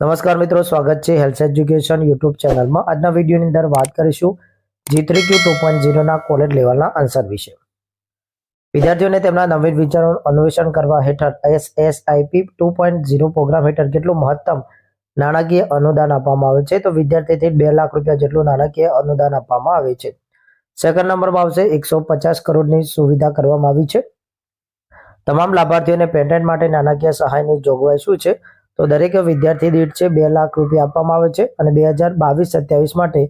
નમસ્કાર મિત્રો, સ્વાગત છે હેલ્થ એજ્યુકેશન યુટ્યુબ ચેનલમાં। આજના વિડીયોની અંદર વાત કરીશું G3Q 2.0 ના કોલેજ લેવલના આન્સર વિશે। વિદ્યાર્થીઓને તેમના નવીન વિચારોનું અન્વેષણ કરવા હેઠળ SSIP 2.0 પ્રોગ્રામ હેઠળ કેટલું મહત્તમ નાણાકીય અનુદાન આપવામાં આવે છે? તો વિદ્યાર્થીથી 2 લાખ રૂપિયા જેટલું નાણાકીય અનુદાન આપવામાં આવે છે। સેકન્ડ નંબરમાં આવશે 150 કરોડની સુવિધા કરવામાં આવી છે। તમામ લાભાર્થીઓને પેટન્ટ માટે નાણાકીય સહાયની જોગવાઈ શું છે? તો દરેક વિદ્યાર્થી દીઠ છે 2 લાખ રૂપિયા આપવામાં આવે છે અને 2022-27 માટે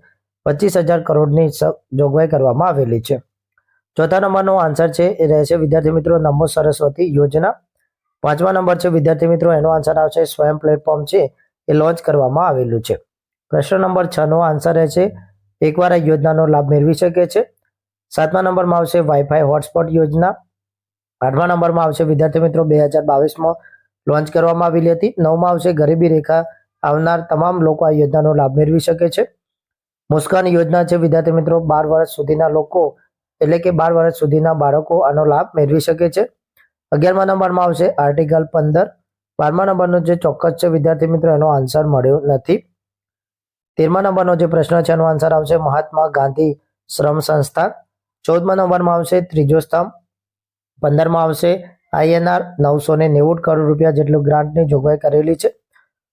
25,000 કરોડની જોગવાઈ કરવામાં આવેલી છે। ચોથા નંબરનો આન્સર છે એ રહેશે વિદ્યાર્થી મિત્રો નમો સરસ્વતી યોજના। પાંચમા નંબર છે વિદ્યાર્થી મિત્રો એનો આન્સર આવશે સ્વયં પ્લેટફોર્મ છે એ લોન્ચ કરવામાં આવેલું છે। પ્રશ્ન નંબર 6 નો આન્સર રહેશે એકવાર આ યોજનાનો લાભ મેળવી શકે છે। સાતમા નંબરમાં આવશે વાઈફાઈ હોટસ્પોટ યોજના। આઠમા નંબરમાં આવશે વિદ્યાર્થી મિત્રો 2022માં લોન્ચ કરવામાં આવેલી હતી। નવમાં આવશે ગરીબી રેખા આવનાર તમામ લોકો આ યોજનાનો લાભ મેળવી શકે છે। મુસ્કાન યોજના છે વિદ્યાર્થી મિત્રો 12 વર્ષ સુધીના લોકો એટલે કે 12 વર્ષ સુધીના બાળકો આનો લાભ મેળવી શકે છે। 11મા નંબરમાં આવશે આર્ટિકલ 15। 12મા નંબરનો જે ચોક્કસ છે વિદ્યાર્થી મિત્રો એનો આન્સર મળ્યો નથી। 13મા નંબરનો જે પ્રશ્ન છે એનો આન્સર આવશે મહાત્મા ગાંધી શ્રમ સંસ્થાન। 14મા નંબરમાં આવશે ત્રીજો સ્તંભ। 15માં આવશે INR 990 કરોડ રૂપિયા જેટલું ગ્રાન્ટની જોગવાઈ કરેલી છે।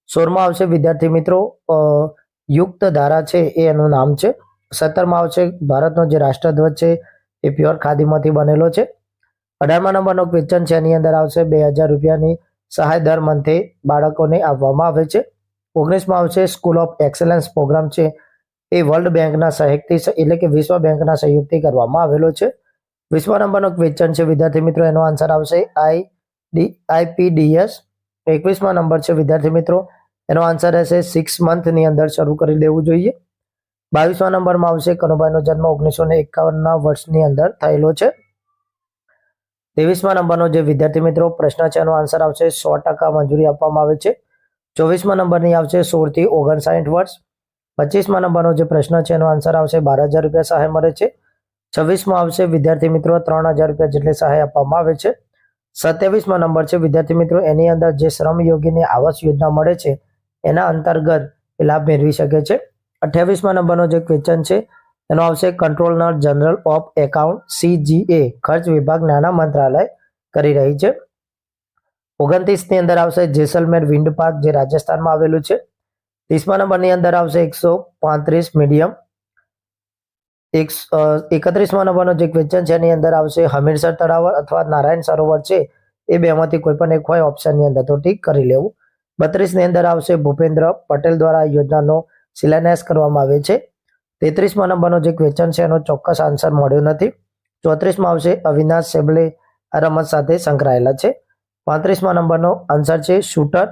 16માં આવશે વિદ્યાર્થી મિત્રો યુક્ત ધારા છે એ એનું નામ છે। 17માં આવશે ભારતનો જે રાષ્ટ્રધ્વજ છે એ પ્યોર ખાદીમાંથી બનેલો છે। 18મા નંબરનો ક્વેશ્ચન છે એની અંદર આવશે 2000 રૂપિયાની સહાય દર મંથે બાળકોને આપવામાં આવે છે। 19માં આવશે સ્કૂલ ઓફ એક્સેલન્સ પ્રોગ્રામ છે એ વર્લ્ડ બેંકના સહયોગથી એટલે કે વિશ્વ બેંકના સહયોગથી કરવામાં આવેલો છે। 20મા નંબરનો ક્વેશ્ચન છે વિદ્યાર્થી મિત્રો એનો આન્સર આવશે IPDS। 21મા નંબર છે વિદ્યાર્થી મિત્રો એનો આન્સર રહેશે 6 મંથની અંદર શરૂ કરી દેવું જોઈએ। 22મા નંબરમાં આવશે કનુભાઈનો જન્મ 1951ના વર્ષની અંદર થયેલો છે। 23મા નંબરનો જે વિદ્યાર્થી મિત્રો પ્રશ્ન છે એનો આન્સર આવશે 100% મંજૂરી આપવામાં આવે છે। 24મા નંબરની આવશે 16 થી 59 વર્ષ। 25મા નંબરનો જે પ્રશ્ન છે એનો આન્સર આવશે 12,000 રૂપિયા સહાય મળે છે। 26માં આવશે વિદ્યાર્થી મિત્રો 3,000 રૂપિયા જેટલી સહાય આપવામાં આવે છે। 27મા નંબર છે વિદ્યાર્થી મિત્રો એની અંદર જે શ્રમયોગીને આવાસ યોજના મળે છે એના અંતર્ગત એ લાભ મેળવી શકે છે। 28મા નંબરનો જે ક્વેશ્ચન છે એનો આવશે controller general of account CGA ખર્ચ વિભાગ નાણાં મંત્રાલય કરી રહી છે। 29ની અંદર આવશે જેસલમેર વિન્ડ પાર્ક જે રાજસ્થાનમાં આવેલું છે। 30મા નંબરની અંદર આવશે 135 મીડિયમ। 31મા નંબરનો જે ક્વેશ્ચન છે એની અંદર આવશે હમીરસર તળાવ અથવા નારાયણ સરોવર છે એ બેમાંથી કોઈ પણ એક હોય ઓપ્શનની અંદર તો ટીક કરી લેવું। 32ની અંદર આવશે ભૂપેન્દ્ર પટેલ દ્વારા યોજનાનો શિલાન્યાસ કરવામાં આવે છે। 33મા નંબરનો જે ક્વેશ્ચન છે એનો ચોક્કસ આન્સર મળ્યો નથી। 34માં આવશે અવિનાશ સેબલે આ રમત સાથે સંકળાયેલા છે। 35મા નંબરનો આન્સર છે શૂટર।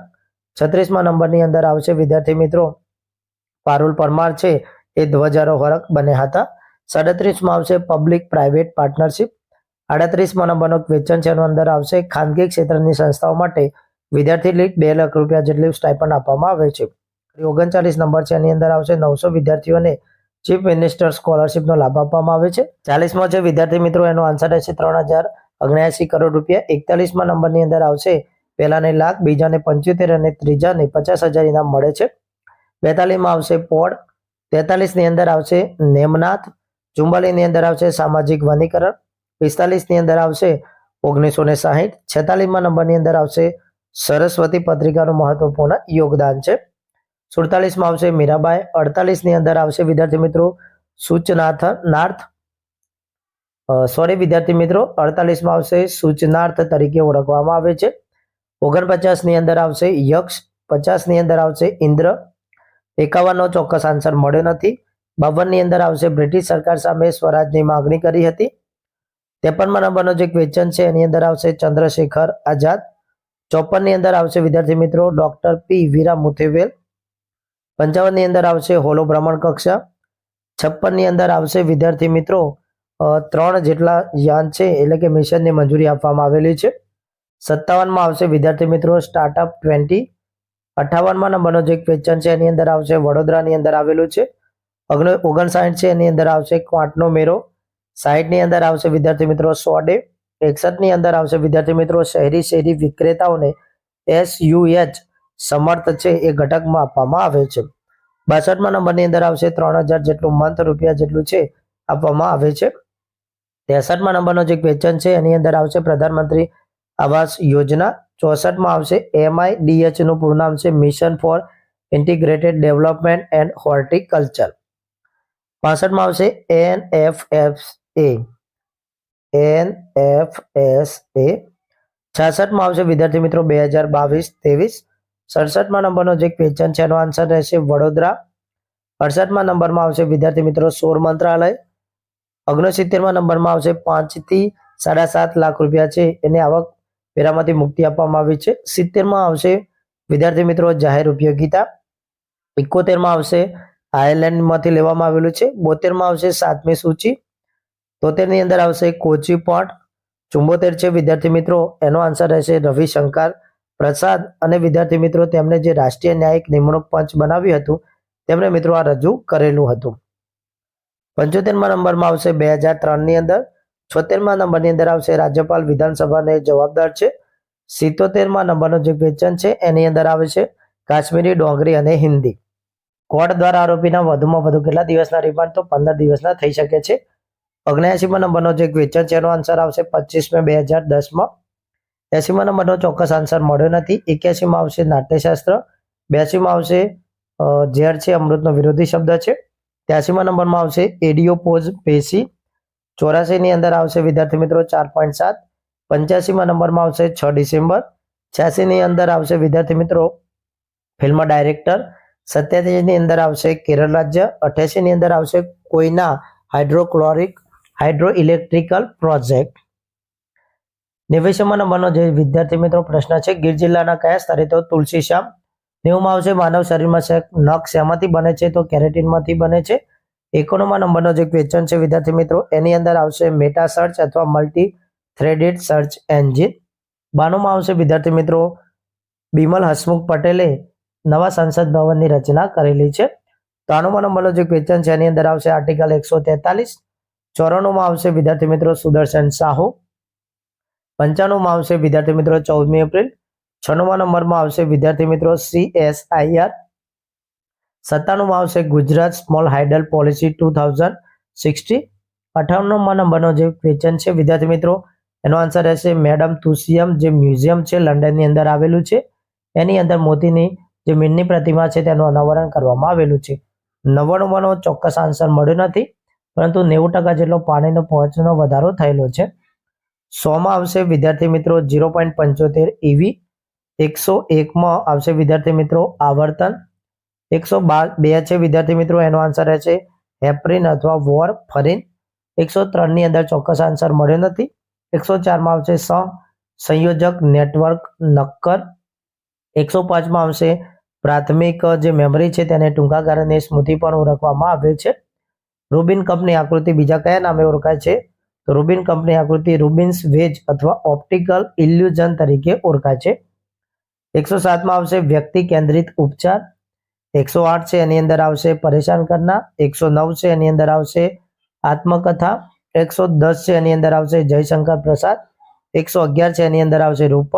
36મા નંબરની અંદર આવશે વિદ્યાર્થી મિત્રો પારુલ પરમાર છે એ ધ્વજારોહક બન્યા હતા। 37માં આવશે પબ્લિક પ્રાઇવેટ પાર્ટનરશિપ। 38મા નંબરનો ક્વેશ્ચન છે એનો અંદર આવશે ખાનગી ક્ષેત્રની સંસ્થાઓ માટે વિદ્યાર્થી દીઠ 2 લાખ રૂપિયા જેટલી સ્ટાઇપન્ડ આપવામાં આવે છે। 39 નંબર છે એની અંદર આવશે 900 વિદ્યાર્થીઓને ચીફ મિનિસ્ટર સ્કોલરશિપનો લાભ આપવામાં આવે છે। 40મો છે વિદ્યાર્થી મિત્રો એનો આન્સર રહેશે 3,079 કરોડ રૂપિયા। 41મા નંબરની અંદર આવશે પહેલાને લાખ, બીજાને 75 અને ત્રીજાને 50,000 ઇનામ મળે છે। 42માં આવશે પોડ। 43ની અંદર આવશે નેમનાથ। 44ની અંદર આવશે સામાજિક વનીકરણ। 45ની અંદર આવશે 1960। 46મા નંબરની અંદર આવશે સરસ્વતી પત્રિકાનું મહત્વપૂર્ણ યોગદાન છે। 47માં આવશે મીરાબાઈ। 48ની અંદર આવશે વિદ્યાર્થી મિત્રો વિદ્યાર્થી મિત્રો 48માં આવશે સૂચનાર્થ તરીકે ઓળખવામાં આવે છે। 49ની અંદર આવશે યક્ષ। 50ની અંદર આવશે ઇન્દ્ર। 51નો ચોક્કસ આન્સર મળ્યો નથી। 52ની અંદર આવશે બ્રિટિશ સરકાર સામે સ્વરાજની માંગણી કરી હતી। 53મા નંબરનો જે ક્વેશ્ચન છે એની અંદર આવશે ચંદ્રશેખર આઝાદ। 54ની અંદર આવશે વિદ્યાર્થી મિત્રો ડોક્ટર P વીરા મુથુવેલ। 55ની અંદર આવશે હોલો ભ્રમણ કક્ષા। 56ની અંદર આવશે વિદ્યાર્થી મિત્રો 3 જેટલા યાન છે એટલે કે મિશનની મંજૂરી આપવામાં આવેલી છે। 57માં આવશે વિદ્યાર્થી મિત્રો સ્ટાર્ટઅપ 20। 58મા નંબરનો જે ક્વેશ્ચન છે એની અંદર આવશે વડોદરાની અંદર આવેલું છે। 59 છે એની અંદર આવશે ક્વાંટનો મેળો। 60ની અંદર આવશે વિદ્યાર્થી મિત્રો 100 ડે। 61ની અંદર આવશે વિદ્યાર્થી મિત્રો શહેરી વિક્રેતાઓને SUH સમર્થ છે એ ઘટકમાં આપવામાં આવે છે. 62મા નંબરની અંદર આવશે 3000 જેટલું મંથ રૂપિયા જેટલું છે આપવામાં આવે છે. 63મા નંબરનો જે ક્વેશ્ચન છે એની અંદર આવશે પ્રધાનમંત્રી આવાસ યોજના. 64માં આવશે MIDH નું પૂરું નામ છે mission for integrated development and horticulture. 65માં આવશે NFSA. 66માં આવશે વિદ્યાર્થી મિત્રો 2022-23. 67મા નંબરનો જે ક્વેશ્ચન છે એનો આન્સર રહેશે વડોદરા. 68મા નંબરમાં આવશે વિદ્યાર્થી મિત્રો 16 મંત્રાલય. 69મા નંબરમાં આવશે 5 થી 7.5 લાખ રૂપિયા છે એને આવક વેરામાંથી મુક્તિ આપવામાં આવી છે. 70માં આવશે વિદ્યાર્થી મિત્રો જાહેર ઉપયોગિતા. 71માં આવશે આયર્લેન્ડમાંથી લેવામાં આવેલું છે. 72માં આવશે 7મી સૂચિ. 73ની અંદર આવશે કોચી પોર્ટ. 74 છે વિદ્યાર્થી મિત્રો એનો આન્સર રહેશે રવિશંકર પ્રસાદ. અને વિદ્યાર્થી મિત્રો તેમને જે રાષ્ટ્રીય ન્યાયિક નિમણૂક પંચ બનાવ્યું હતું તેમણે મિત્રો આ રજૂ કરેલું હતું. 75મા નંબરમાં આવશે 2003ની અંદર. 76મા નંબરની અંદર આવશે રાજ્યપાલ વિધાનસભાને જવાબદાર છે. 77મા નંબરનો જે ક્વેશ્ચન છે એની અંદર આવે છે કાશ્મીરી, ડોંગરી અને હિન્દી. કોર્ટ દ્વારા આરોપીના વધુમાં વધુ કેટલા દિવસના રિમાન્ડ? તો 15 દિવસના થઈ શકે છે. 79મા નંબરનો જે ક્વેશ્ચન છે એનો આન્સર આવશે 25 મે 2010માં. 80મા નંબરનો ચોક્કસ આન્સર મળ્યો નથી. 81માં આવશે નાટ્યશાસ્ત્ર. 82માં આવશે ઝેર છે અમૃતનો વિરોધી શબ્દ છે. 83મા નંબરમાં આવશે એડિયોપોઝ પેશી. 84ની અંદર આવશે વિદ્યાર્થી મિત્રો 4.7. 85મા નંબરમાં આવશે 6 ડિસેમ્બર. 86ની અંદર આવશે વિદ્યાર્થી મિત્રો ફિલ્મ ડાયરેક્ટર. 87ની અંદર આવશે કેરળ રાજ્ય. 88ની અંદર આવશે કોઈના હાઇડ્રો ઇલેક્ટ્રિકલ પ્રોજેક્ટ. 90મા નંબરનો જે વિદ્યાર્થી મિત્રો પ્રશ્ન છે ગીર જિલ્લાના કયા સ્થળે? તો તુલસીશ્યામ. 90માં આવશે માનવ શરીરમાં નખ શેમાંથી બને છે? તો કેરેટીનમાંથી બને છે. 91મા નંબરનો જે ક્વેશ્ચન છે વિદ્યાર્થી મિત્રો એની અંદર આવશે મેટા સર્ચ અથવા મલ્ટી થ્રેડેડ સર્ચ એન્જિન. 92માં આવશે વિદ્યાર્થી મિત્રો બિમલ હસમુખ પટેલે નવા સંસદ ભવનની રચના કરેલી છે. 93મા નંબરનો જે ક્વેશ્ચન છે એની અંદર આવશે આર્ટિકલ 143. 94માં આવશે વિદ્યાર્થી મિત્રો સુદર્શન સાહુ. 95માં આવશે વિદ્યાર્થી મિત્રો 14મી એપ્રિલ. 96મા નંબરમાં આવશે વિદ્યાર્થી મિત્રો CSIR. 97માં આવશે ગુજરાત સ્મોલ હાઇડલ પોલિસી 2060. 58મા નંબરનો જે ક્વેશ્ચન છે વિદ્યાર્થી મિત્રો એનો આન્સર રહેશે મેડમ તુસિયમ, જે મ્યુઝિયમ છે લંડનની અંદર આવેલું છે. એની અંદર મોતીની જે મીણની પ્રતિમા છે તેનું અનાવરણ કરવામાં આવેલું છે. 99માનો ચોક્કસ આન્સર મળ્યો નથી, પરંતુ 90% જેટલો પાણીનો પહોંચનો વધારો થયેલો છે. 100માં આવશે વિદ્યાર્થી મિત્રો 0.75 EV. 101માં આવશે વિદ્યાર્થી મિત્રો આવર્તન. 102 છે વિદ્યાર્થી મિત્રો એનો આન્સર રહેશે હેપરિન અથવા વોર ફરીન. 103ની અંદર ચોક્કસ આન્સર મળ્યો નથી. 104માં આવશે સંયોજક નેટવર્ક નક્કર. 105માં આવશે પ્રાથમિક જે મેમરી છે તેને ટૂંકા ગાળાની સ્મૃતિ પણ ઓળખવામાં આવે છે. રૂબિન કપની આકૃતિ બીજા કયા નામે ઓળખાય છે? તો રૂબિન કપની આકૃતિ રૂબિન્સ વેજ અથવા ઓપ્ટિકલ ઇલ્યુઝન તરીકે ઓળખાય છે. 107માં આવશે વ્યક્તિ કેન્દ્રિત ઉપચાર. 108 છે એની અંદર આવશે પરેશાન કરના. 109 છે એની અંદર આવશે આત્મકથા. 110 છે એની અંદર આવશે જયશંકર પ્રસાદ. 111 છે એની અંદર આવશે રૂપક.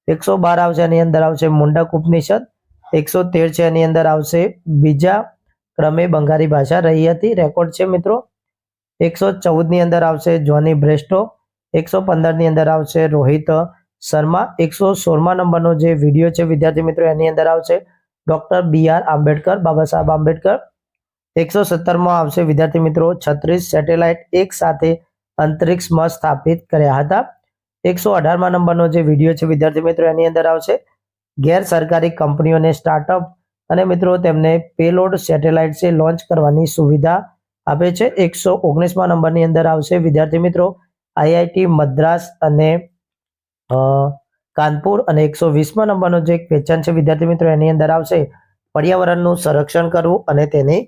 112 આવશે એની અંદર આવશે મુંડક ઉપનિષદ. 113 છે એની અંદર આવશે બીજા ક્રમે બંગાળી ભાષા રહી હતી રેકોર્ડ છે મિત્રો. 114ની અંદર આવશે જોની બ્રેસ્ટો. 115ની અંદર આવશે રોહિત શર્મા. 116મા નંબરનો જે વિડીયો છે વિદ્યાર્થી મિત્રો એની અંદર આવશે ડોક્ટર BR આંબેડકર, બાબા સાહેબ આંબેડકર. 117માં આવશે વિદ્યાર્થી મિત્રો 36 સેટેલાઇટ એક સાથે અંતરિક્ષમાં સ્થાપિત કર્યા હતા. 118મા નંબરનો જે વિડીયો છે વિદ્યાર્થી મિત્રો એની અંદર આવશે ગેર સરકારી કંપનીઓને સ્ટાર્ટઅપ અને મિત્રો તેમને પેલોડ સેટેલાઇટ છે લોન્ચ કરવાની સુવિધા આપે છે. 119મા નંબરની અંદર આવશે વિદ્યાર્થી મિત્રો IIT મદ્રાસ અને કાનપુર. અને 120મા નંબરનો જે ક્વેશ્ચન છે વિદ્યાર્થી મિત્રો એની અંદર આવશે પર્યાવરણનું સંરક્ષણ કરવું અને તેની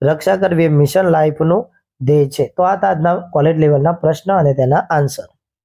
રક્ષા કરવી એ મિશન લાઈફનું ધ્યેય છે. તો આ આજના કોલેજ લેવલના પ્રશ્ન અને તેના આન્સર.